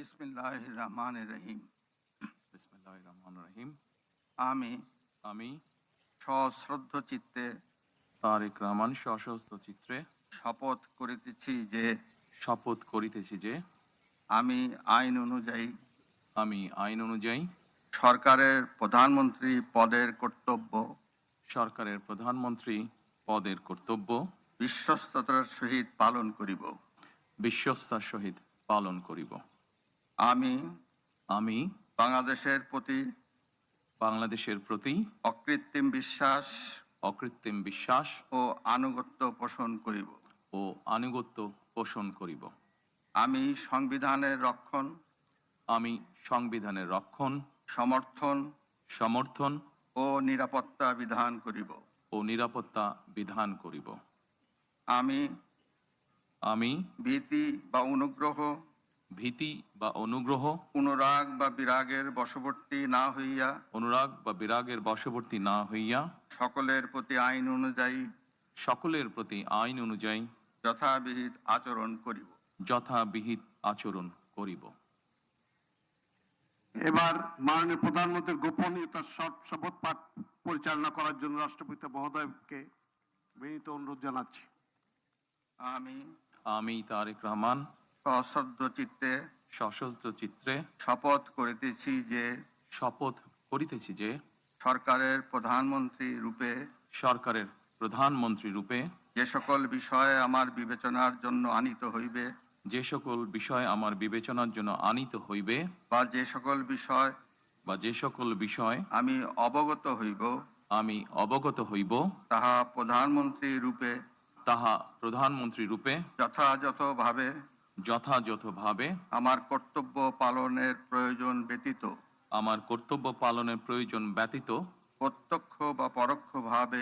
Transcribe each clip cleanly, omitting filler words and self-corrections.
বিসমিল্লাহির রহমানির রহিম। বিসমিল্লাহির রহমানির রহিম। আমি সশ্রদ্ধ চিত্তে তারেক রহমান সশস্ত্র চিত্রে শপথ করিতেছি যে আমি আইন অনুযায়ী সরকারের প্রধানমন্ত্রী পদের কর্তব্য বিশ্বস্ততার সহিত পালন করিব। আমি বাংলাদেশের প্রতি অকৃত্রিম বিশ্বাস ও আনুগত্য পোষণ করিব। আমি সংবিধানের রক্ষণ, সমর্থন ও নিরাপত্তা বিধান করিব। আমি ভীতি বা অনুগ্রহ অনুরাগ বা বিরাগের বশবর্তী না হইয়া সকলের প্রতি আইন অনুযায়ী যথাবিহিত আচরণ করিব। এবার মাননীয় প্রধানমন্ত্রীর গোপনীয়তার শপথ পাঠ পরিচালনা করার জন্য রাষ্ট্রপতি মহোদয়কে বিনীত অনুরোধ জানাচ্ছি। আমি তারেক রহমান সশস্ত্র চিত্রে শপথ করিতেছি যে সরকারের প্রধানমন্ত্রী রূপে যে সকল বিষয় আমার বিবেচনার জন্য আনিত হইবে বা যে সকল বিষয় আমি অবগত হইব তাহা প্রধানমন্ত্রী রূপে যথাযথভাবে আমার কর্তব্য পালনের প্রয়োজন ব্যতীত প্রত্যক্ষ বা পরোক্ষভাবে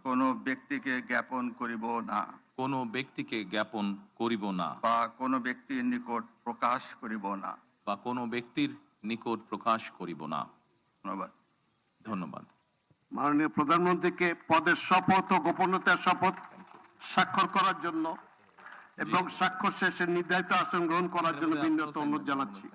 কোনো ব্যক্তিকে জ্ঞাপন করিব না বা কোনো ব্যক্তির নিকট প্রকাশ করিব না। ধন্যবাদ। মাননীয় প্রধানমন্ত্রীকে পদের শপথ ও গোপনীয়তার শপথ স্বাক্ষর করার জন্য এবং স্বাক্ষর শেষে নির্ধারিত আসন গ্রহণ করার জন্য বিনীত অনুরোধ জানাচ্ছি।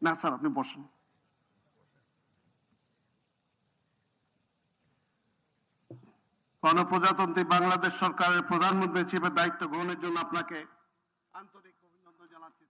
না স্যার, আপনি বসেন। গণপ্রজাতন্ত্রী বাংলাদেশ সরকারের প্রধানমন্ত্রী হিসেবে দায়িত্ব গ্রহণের জন্য আপনাকে আন্তরিক অভিনন্দন জানাচ্ছি।